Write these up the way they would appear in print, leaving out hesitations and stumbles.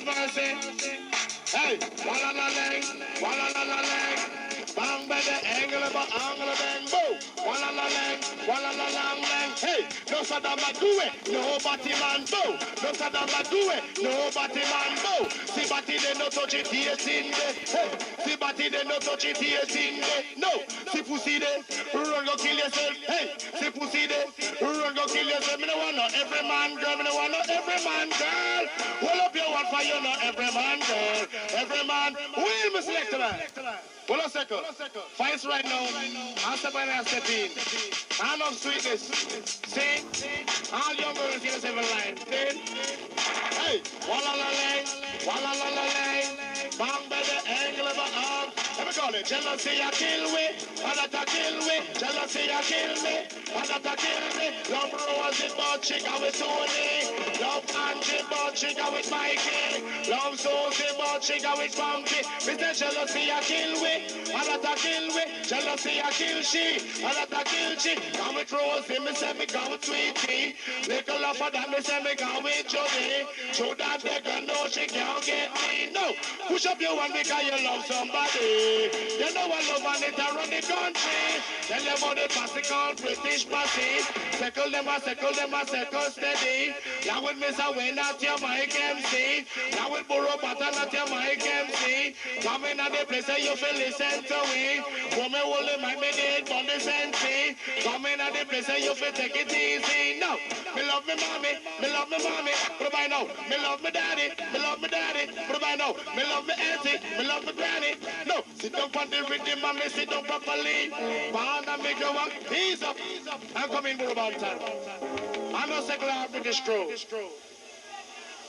have mercy. Hey, walla la lang, walla la la lang. Bang by the angle of bang, boom. Walla la lang, walla la lang lang. Hey, no Saddam do it, nobody man, boom. No Saddam do it, nobody man, boom. See body they no touch it, here in there. Hey, see body they no touch it, here in there. No, see pussy there, run go kill yourself. Hey, see pussy there, run go kill yourself. Me no want no every man girl, me no want no every man girl. Hold up your one for you, no every man girl. Every man, will me select a man. Hold on a second. Fights right now. I'll step in and step in. I love sweetness. See? All young girls in the 7 line. See? Hey, walla la lang, walla la la lang. Bang by the angle of an arm. Let me call it. Jealousy a kill me, and that a kill me. Jealousy a kill me, and that a kill me. Love Rose in butt chica with Tony. Love Angie butt chica with Mikey. Love Susie butt chica with Bumpy. Mr. Jealousy a kill me, and that a kill me. Jealousy a kill she, and that a kill she. Come with Rosie, me say me go with Sweetie. Little love for that, me say me go with Jody. So that they can know she can't get me. No, push up your one because you love somebody. You know I love and it around the country. Tell them about the posse called British posse. Circle them a circle steady. Now with Mr. Wayne at your mic MC. Now with Burro Pattern at your mic MC. Come in at the place where you feel listen to me. Come and hold the mic, me did on the sensei. Come in at the place where you feel take it easy. No, me love me mommy, but I know. Me love me daddy, but I know. Me love me auntie, me love me granny. No, sit down on the rhythm and me sit down properly. Bound and make you walk, ease up. I'm coming for about time. I'm not secular British crew.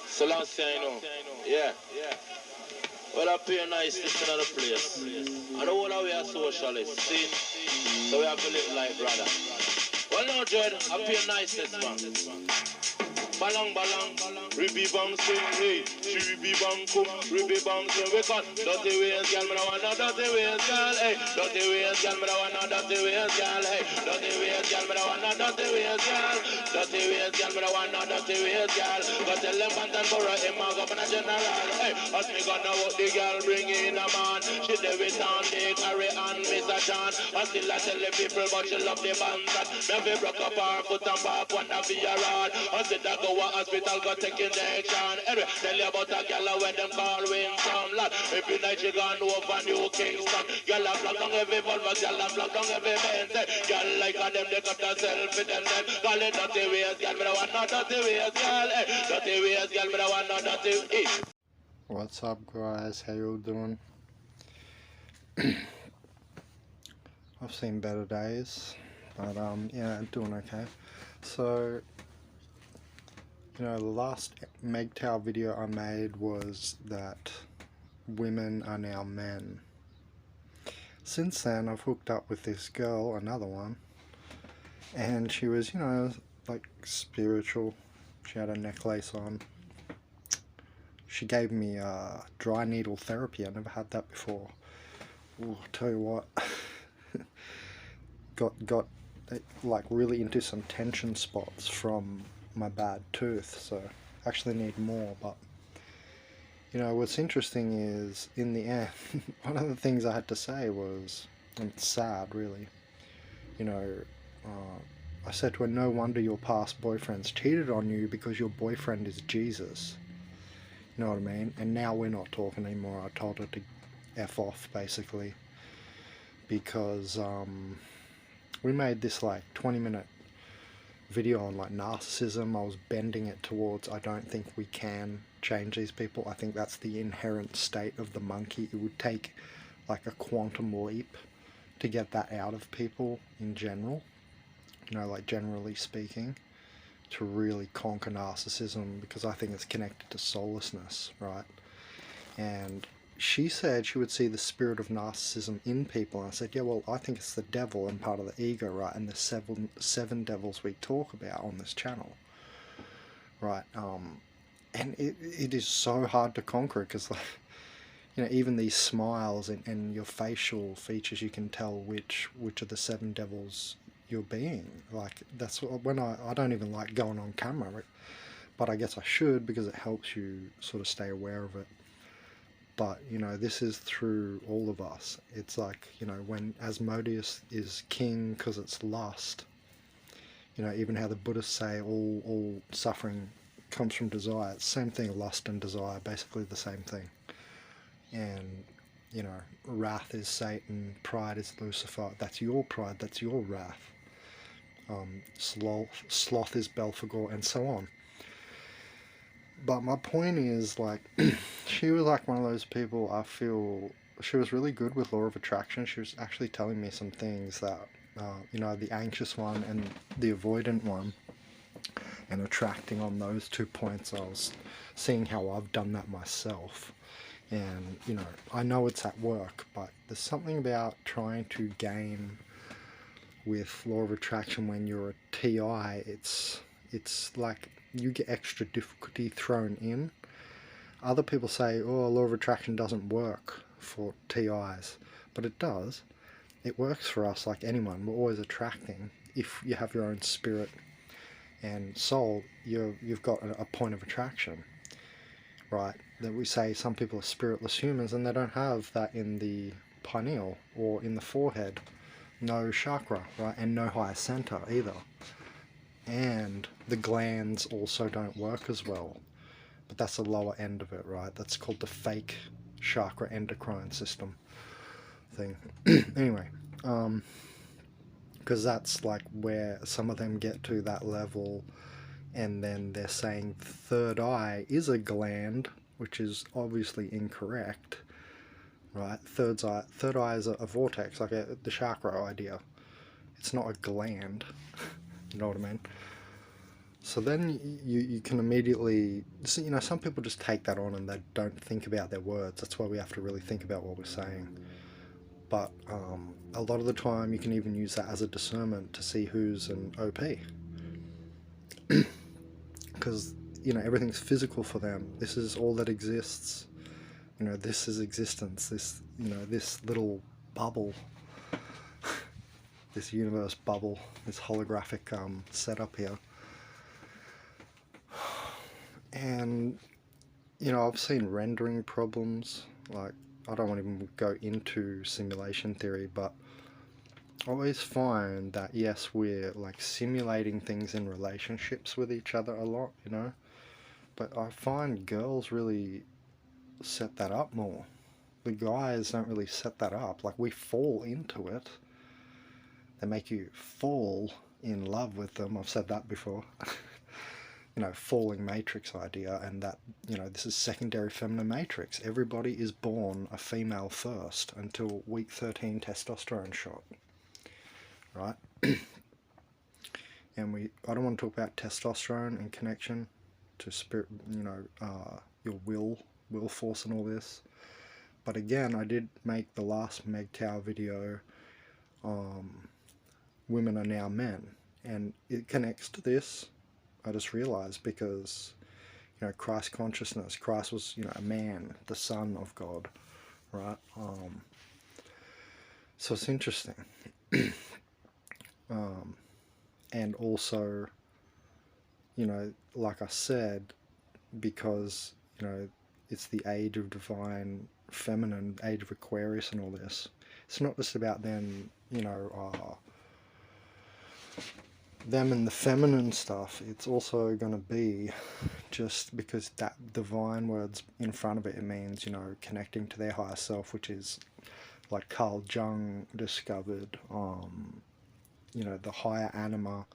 So long say I know. Yeah. Well, I pay nice this another place. And the whole of we are socialists, see? So we have to live like brother. Well, no, Jed, I pay nice this one. Balang, ribby bang swing, hey. She ribby bang come, ribby bang swing. We cut dirty ways, girl, me no want no dirty ways, girl, hey. Dirty ways, girl, me no want no dirty ways, girl, hey. Dirty ways, girl, me no want no dirty ways, girl. Dirty ways, girl, me no want no dirty ways, girl. Go tell them Bantan Borough, him a governor general, hey. As me gonna what the girl bring in a man. She there with Tom, Dick, Harry and Mr. John. I still I tell the people, but she love the band that. Me fi broke up her foot and back one of your rod. I said I go a hospital, go take injection. Anyway, tell you about a girl when them call win some lad. Every night she gone over New Kingston. Girl a flock down every Volvo, girl a flock down every Benz. Girl like a them, they got herself with them. Call it dirty ways, girl, me no want no dirty ways, girl. Dirty ways, girl, me no want no dirty ways. What's up, guys? How you all doing? I've seen better days, but yeah, doing okay. So, you know, the last Mgtow video I made was that women are now men. Since then, I've hooked up with this girl, another one, and she was, you know, like spiritual. She had a necklace on. She gave me dry needle therapy. I never had that before. Ooh, I'll tell you what, got like really into some tension spots from my bad tooth, so I actually need more. But you know, what's interesting is in the end, one of the things I had to say was, and it's sad really, you know, I said to her, no wonder your past boyfriends cheated on you because your boyfriend is Jesus. You know what I mean? And now we're not talking anymore. I told her to F off, basically, because we made this like 20-minute video on like narcissism. I was bending it towards, I don't think we can change these people. I think that's the inherent state of the monkey. It would take like a quantum leap to get that out of people in general, you know, like generally speaking, to really conquer narcissism, because I think it's connected to soullessness, right? And she said she would see the spirit of narcissism in people, and I said, yeah, well, I think it's the devil and part of the ego, right? And the seven devils we talk about on this channel, right? And it is so hard to conquer, because, like, you know, even these smiles and your facial features, you can tell which of the seven devils you're being. Like, that's when I don't even like going on camera, but I guess I should, because it helps you sort of stay aware of it. But, you know, this is through all of us. It's like, you know, when Asmodeus is king because it's lust, you know, even how the Buddhists say all suffering comes from desire. It's the same thing, lust and desire, basically the same thing. And, you know, wrath is Satan, pride is Lucifer. That's your pride, that's your wrath. Sloth is Belphegor, and so on. But my point is, like, she was like one of those people, I feel, she was really good with law of attraction. She was actually telling me some things that, you know, the anxious one and the avoidant one, and attracting on those 2 points. I was seeing how I've done that myself. And, you know, I know it's at work, but there's something about trying to game with law of attraction when you're a TI. It's like you get extra difficulty thrown in. Other people say, oh, law of attraction doesn't work for TIs, but it does. It works for us like anyone. We're always attracting. If you have your own spirit and soul, you've got a point of attraction, right? That we say some people are spiritless humans and they don't have that in the pineal or in the forehead. No chakra, right? And no higher center either. And the glands also don't work as well. But that's the lower end of it, right? That's called the fake chakra endocrine system thing. Anyway, because that's like where some of them get to that level, and then they're saying third eye is a gland, which is obviously incorrect, right? Third eye is a vortex, like the chakra idea. It's not a gland. You know what I mean? So then you can immediately, you know, some people just take that on and they don't think about their words. That's why we have to really think about what we're saying. But a lot of the time you can even use that as a discernment to see who's an OP. Because, you know, everything's physical for them. This is all that exists. You know, this is existence. This, you know, this little bubble, this universe bubble, this holographic setup here. And, you know, I've seen rendering problems. Like, I don't want to even go into simulation theory, but I always find that, yes, we're like simulating things in relationships with each other a lot, you know, but I find girls really set that up more. The guys don't really set that up. Like, we fall into it. They make you fall in love with them. I've said that before. You know, falling matrix idea, and that, you know, this is secondary feminine matrix. Everybody is born a female first until week 13 testosterone shot, right? And I don't want to talk about testosterone in connection to spirit, you know, your will force and all this. But again, I did make the last Mgtow video, women are now men, and it connects to this. I just realized, because, you know, Christ consciousness, Christ was, you know, a man, the Son of God, right? So it's interesting. And also, you know, like I said, because, you know, it's the age of divine feminine, age of Aquarius and all this. It's not just about them, you know, them and the feminine stuff. It's also going to be, just because that divine word's in front of it, it means, you know, connecting to their higher self, which is, like Carl Jung discovered, you know, the higher anima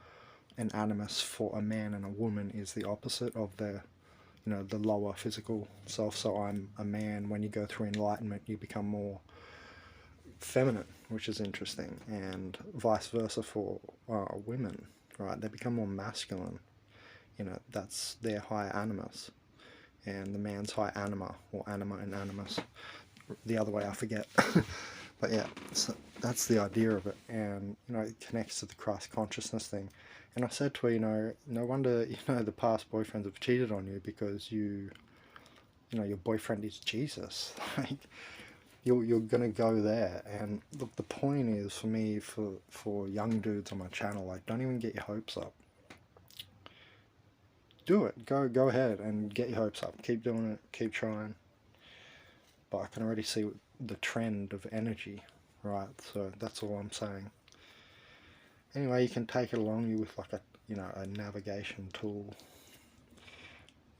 and animus for a man and a woman is the opposite of the, you know, the lower physical self. So I'm a man. When you go through enlightenment, you become more feminine, which is interesting, and vice versa for women, right? They become more masculine. You know, that's their higher animus, and the man's high anima, or anima and animus. The other way, I forget. But yeah, so that's the idea of it, and, you know, it connects to the Christ consciousness thing. And I said to her, you know, no wonder, you know, the past boyfriends have cheated on you, because you know, your boyfriend is Jesus. Like, you're gonna go there. And look, the point is, for me, for young dudes on my channel, like, don't even get your hopes up. do it. Go ahead and get your hopes up. Keep doing it. Keep trying. But I can already see the trend of energy, right? So that's all I'm saying. Anyway, you can take it along you with like a, you know, a navigation tool.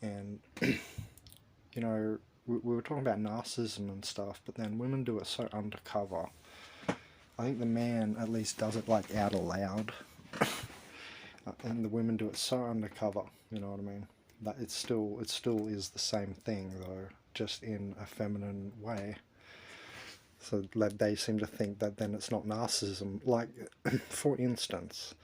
And you know, we were talking about narcissism and stuff, but then women do it so undercover. I think the man at least does it like out loud, and the women do it so undercover. You know what I mean? That it still is the same thing though, just in a feminine way. So that they seem to think that then it's not narcissism. Like, for instance,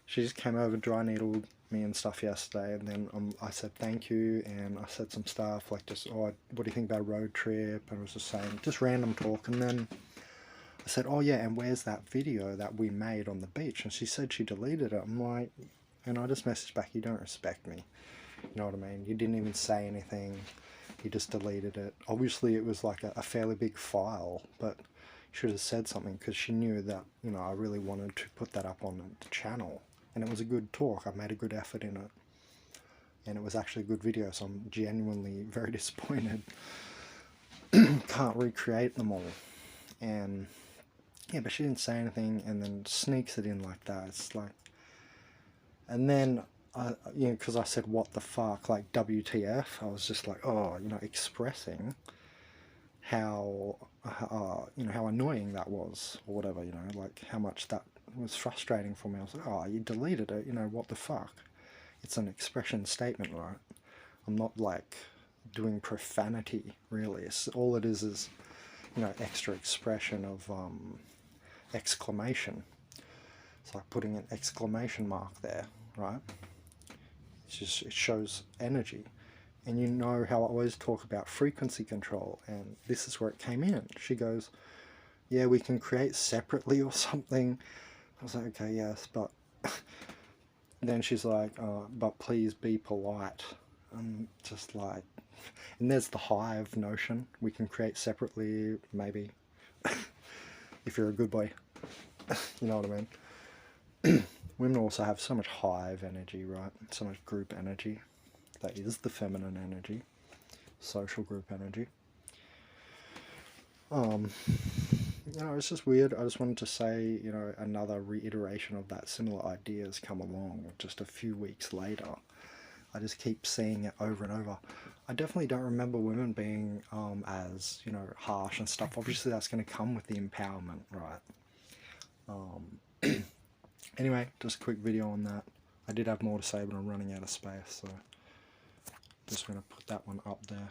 she just came over, dry needled me and stuff yesterday, and then I said thank you, and I said some stuff like just, oh, what do you think about a road trip? And I was just saying, just random talk, and then I said, oh yeah, and where's that video that we made on the beach? And she said she deleted it. I'm like, and I just messaged back, you don't respect me. You know what I mean? You didn't even say anything. You just deleted it. Obviously it was like a fairly big file, but you should have said something, because she knew that, you know, I really wanted to put that up on the channel. And it was a good talk. I made a good effort in it. And it was actually a good video, so I'm genuinely very disappointed. Can't recreate them all. And yeah, but she didn't say anything, and then sneaks it in like that. It's like, and then you know, because I said what the fuck, like WTF, I was just like, oh, you know, expressing how you know, how annoying that was, or whatever, you know, like how much that was frustrating for me. I was like, oh, you deleted it, you know, what the fuck? It's an expression statement, right? I'm not like doing profanity, really. It's, all it is, you know, extra expression of exclamation. It's like putting an exclamation mark there, right? It's just, it shows energy. And you know how I always talk about frequency control, and this is where it came in. She goes, yeah, we can create separately or something. I was like, okay, yes, but then she's like, but please be polite. I'm just like, and there's the hive notion. We can create separately, maybe, if you're a good boy. You know what I mean? Women also have so much hive energy, right? So much group energy. That is the feminine energy. Social group energy. You know, it's just weird. I just wanted to say, you know, another reiteration of that similar idea has come along just a few weeks later. I just keep seeing it over and over. I definitely don't remember women being as, you know, harsh and stuff. Obviously that's going to come with the empowerment, right? Anyway, just a quick video on that. I did have more to say, but I'm running out of space, so just going to put that one up there.